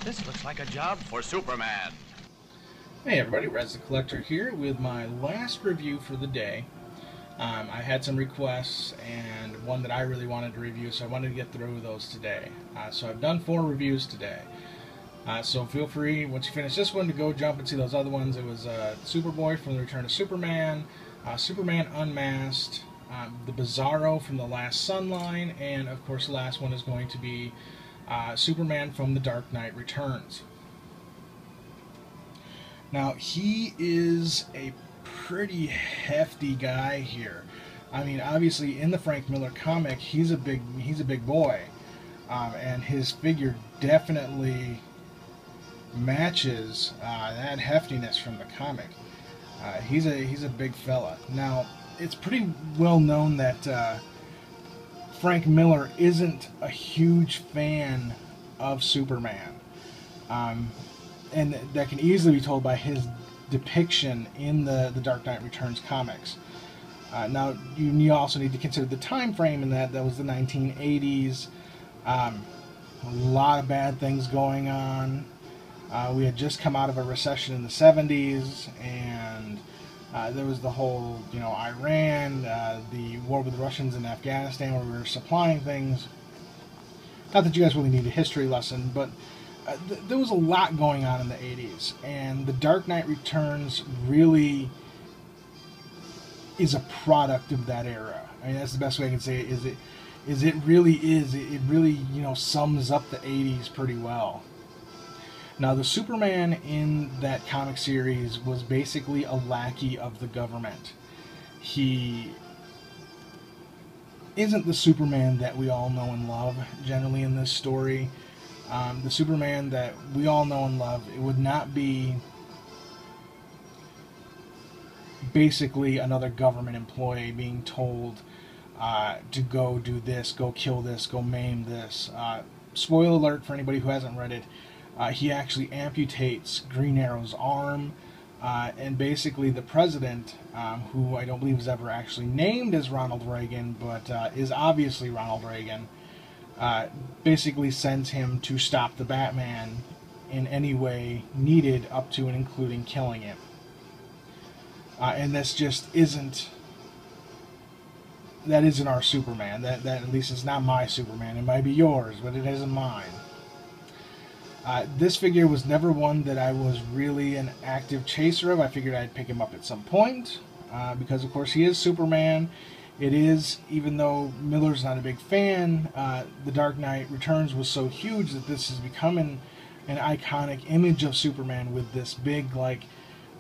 This looks like a job for Superman. Hey everybody, Rez the Collector here with my last review for the day. I had some requests and one that I really wanted to review, so I wanted to get through those today. So I've done 4 reviews today. So feel free, once you finish this one, to go jump and see those other ones. It was Superboy from the Return of Superman, Superman Unmasked, the Bizarro from the Last Sun line, and of course the last one is going to be Superman from The Dark Knight Returns. Now, he is a pretty hefty guy here. I mean, obviously in the Frank Miller comic, he's a big boy, and his figure definitely matches that heftiness from the comic. He's a big fella. Now, it's pretty well known that Frank Miller isn't a huge fan of Superman. And that can easily be told by his depiction in the Dark Knight Returns comics. Now, you also need to consider the time frame in that was the 1980s. A lot of bad things going on. We had just come out of a recession in the 70s, and there was the whole, Iran, the war with the Russians in Afghanistan, where we were supplying things. Not that you guys really need a history lesson, but there was a lot going on in the 80s, and The Dark Knight Returns really is a product of that era. I mean, that's the best way I can say it. It really sums up the 80s pretty well. Now, the Superman in that comic series was basically a lackey of the government. He isn't the Superman that we all know and love generally in this story. The Superman that we all know and love, it would not be basically another government employee being told to go do this, go kill this, go maim this. Spoiler alert for anybody who hasn't read it, he actually amputates Green Arrow's arm, and basically the president, who I don't believe is ever actually named as Ronald Reagan, but is obviously Ronald Reagan, basically sends him to stop the Batman in any way needed, up to and including killing him. And this just isn't our Superman. That at least is not my Superman. It might be yours, but it isn't mine. This figure was never one that I was really an active chaser of. I figured I'd pick him up at some point, because of course he is Superman. It is, even though Miller's not a big fan, The Dark Knight Returns was so huge that this is becoming an iconic image of Superman with this big,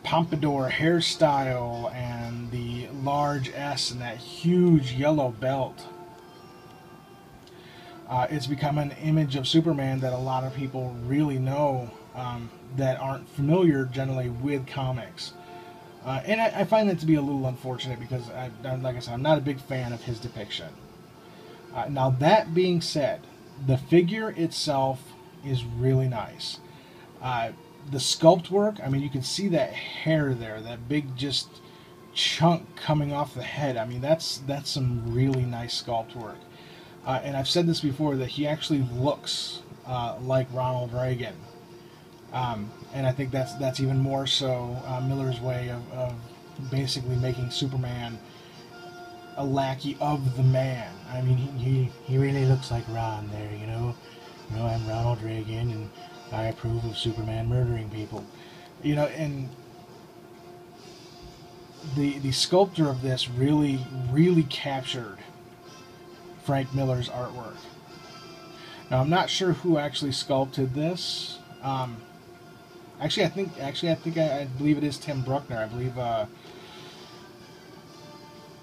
pompadour hairstyle and the large S and that huge yellow belt. It's become an image of Superman that a lot of people really know that aren't familiar generally with comics. And I find that to be a little unfortunate because, like I said, I'm not a big fan of his depiction. Now, that being said, the figure itself is really nice. The sculpt work, I mean, you can see that hair there, that big just chunk coming off the head. I mean, that's some really nice sculpt work. And I've said this before, that he actually looks like Ronald Reagan. And I think that's even more so Miller's way of basically making Superman a lackey of the man. I mean, he really looks like Ron there, I'm Ronald Reagan, and I approve of Superman murdering people. And the sculptor of this really captured Frank Miller's artwork. Now, I'm not sure who actually sculpted this. Actually, I believe it is Tim Bruckner.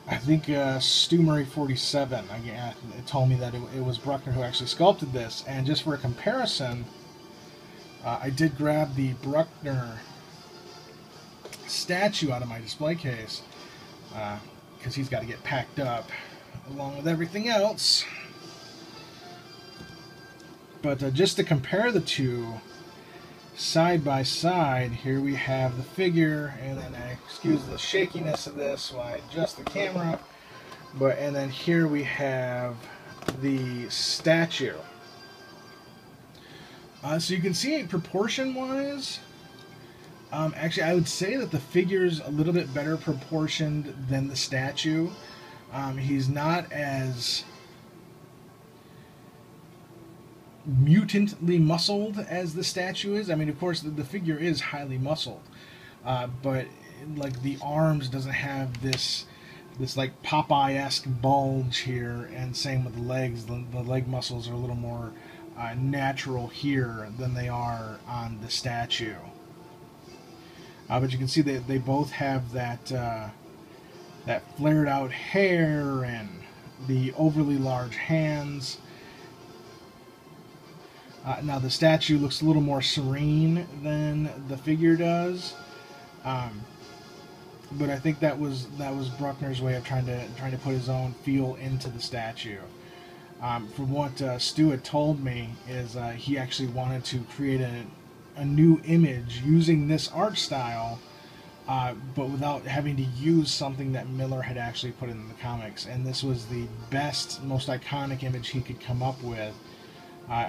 I think Stu Murray 47 it told me that it was Bruckner who actually sculpted this. And just for a comparison, I did grab the Bruckner statue out of my display case, because he's got to get packed up along with everything else. But just to compare the two side by side, here we have the figure, and then excuse the shakiness of this while I adjust the camera, and then here we have the statue. So you can see proportion-wise, actually I would say that the figure's a little bit better proportioned than the statue. He's not as mutantly muscled as the statue is. I mean, of course, the figure is highly muscled, but like the arms doesn't have this like Popeye-esque bulge here, and same with the legs. The leg muscles are a little more natural here than they are on the statue. But you can see that they both have that that flared out hair and the overly large hands. Now the statue looks a little more serene than the figure does, but I think that was Bruckner's way of trying to put his own feel into the statue. From what Stu had told me, is he actually wanted to create a new image using this art style, but without having to use something that Miller had actually put in the comics. And this was the best, most iconic image he could come up with,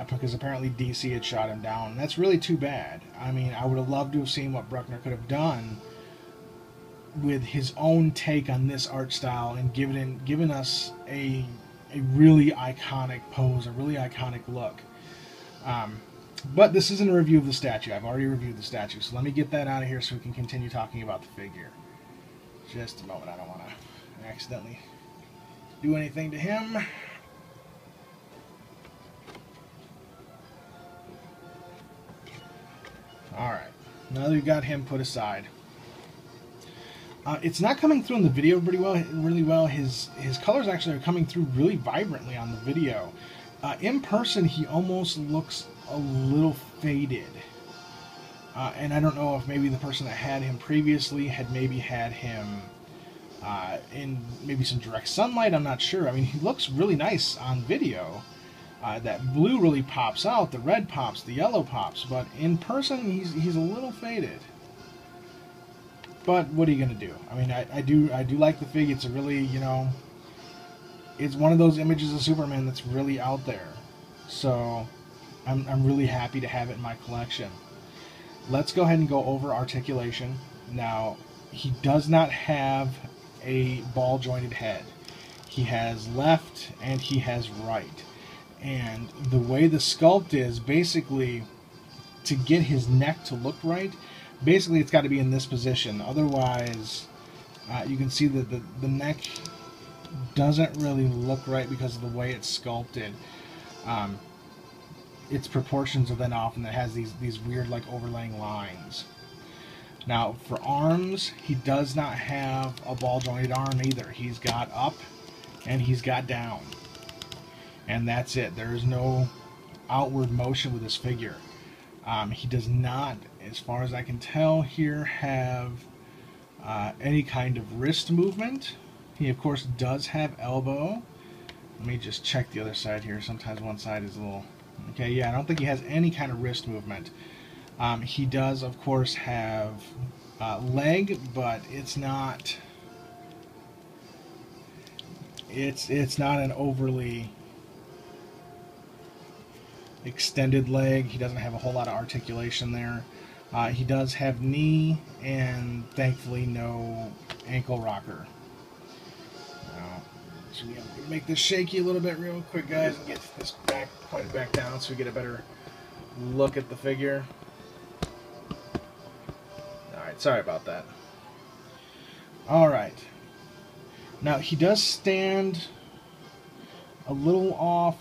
because apparently DC had shot him down. And that's really too bad. I mean, I would have loved to have seen what Bruckner could have done with his own take on this art style and given us a really iconic pose, a really iconic look. But this isn't a review of the statue. I've already reviewed the statue, so let me get that out of here so we can continue talking about the figure. Just a moment. I don't want to accidentally do anything to him. Alright, now that we've got him put aside. It's not coming through in the video really well. His colors actually are coming through really vibrantly on the video. In person, he almost looks a little faded. And I don't know if maybe the person that had him previously had maybe had him in maybe some direct sunlight. I'm not sure. I mean, he looks really nice on video. That blue really pops out, the red pops, the yellow pops, but in person he's a little faded. But what are you going to do? I mean, I do like the fig. It's a really, you know, it's one of those images of Superman that's really out there. So I'm really happy to have it in my collection. Let's go ahead and go over articulation. Now, he does not have a ball jointed head. He has left and he has right. And the way the sculpt is, basically, to get his neck to look right, basically it's got to be in this position. Otherwise, you can see that the neck doesn't really look right because of the way it's sculpted. Its proportions are then off, and it has these weird, like, overlaying lines. Now, for arms, he does not have a ball-jointed arm either. He's got up and he's got down. And that's it. There is no outward motion with this figure. He does not, as far as I can tell here, have any kind of wrist movement. He, of course, does have elbow. Let me just check the other side here. Sometimes one side is a little... Okay, yeah, I don't think he has any kind of wrist movement. He does, of course, have leg, but it's not... It's not an overly extended leg. He doesn't have a whole lot of articulation there. He does have knee and thankfully no ankle rocker. Now, so we have to make this shaky a little bit real quick, guys, and get this back pointed back down so we get a better look at the figure. Alright, sorry about that. Alright. Now he does stand a little off.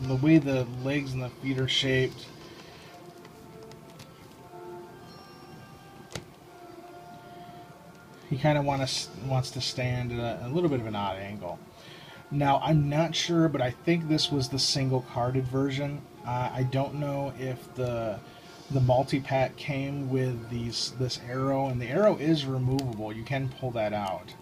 The way the legs and the feet are shaped, he kind of wants to stand at a little bit of an odd angle. Now, I'm not sure, but I think this was the single-carded version. I don't know if the multi-pack came with this arrow, and the arrow is removable. You can pull that out.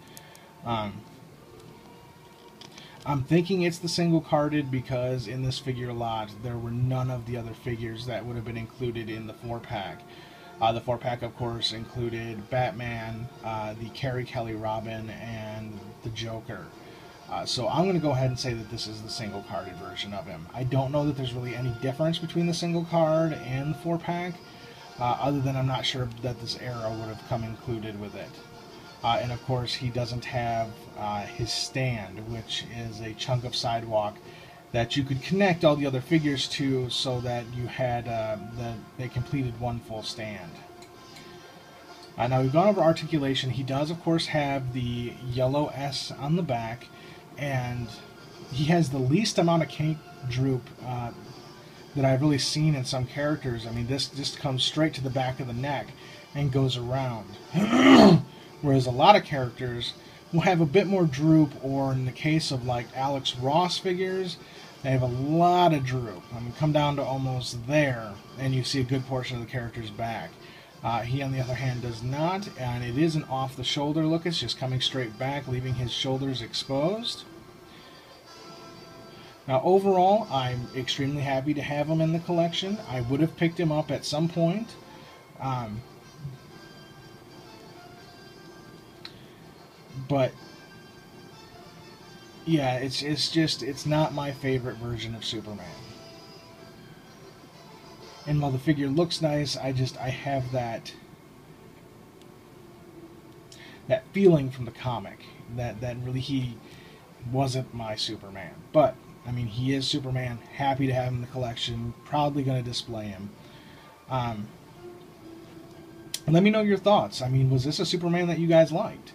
I'm thinking it's the single-carded because in this figure lot there were none of the other figures that would have been included in the 4-pack. The 4-pack, of course, included Batman, the Carrie Kelly Robin, and the Joker. So I'm going to go ahead and say that this is the single carded version of him. I don't know that there's really any difference between the single card and the 4-pack, other than I'm not sure that this arrow would have come included with it. And of course he doesn't have his stand, which is a chunk of sidewalk that you could connect all the other figures to, so that you had they completed one full stand. Now we've gone over articulation. He does of course have the yellow S on the back, and he has the least amount of cape droop that I've really seen in some characters. I mean, this just comes straight to the back of the neck and goes around. Whereas a lot of characters will have a bit more droop, or in the case of like Alex Ross figures, they have a lot of droop. I mean, come down to almost there, and you see a good portion of the character's back. He, on the other hand, does not, and it is an off-the-shoulder look. It's just coming straight back, leaving his shoulders exposed. Now, overall, I'm extremely happy to have him in the collection. I would have picked him up at some point. But, yeah, it's not my favorite version of Superman. And while the figure looks nice, I have that feeling from the comic that really he wasn't my Superman. But I mean, he is Superman. Happy to have him in the collection. Proudly going to display him. Let me know your thoughts. I mean, was this a Superman that you guys liked?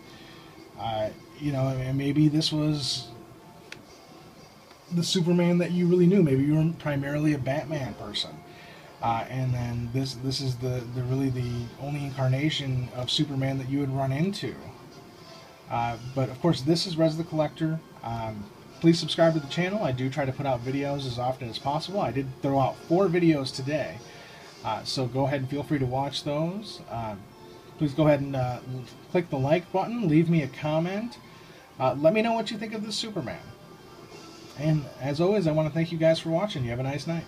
You know, and maybe this was the Superman that you really knew. Maybe you were primarily a Batman person. And then this is the really the only incarnation of Superman that you would run into. But of course, this is Rez the Collector. Please subscribe to the channel. I do try to put out videos as often as possible. I did throw out 4 videos today, so go ahead and feel free to watch those. Please go ahead and click the like button. Leave me a comment. Let me know what you think of this Superman. And as always, I want to thank you guys for watching. You have a nice night.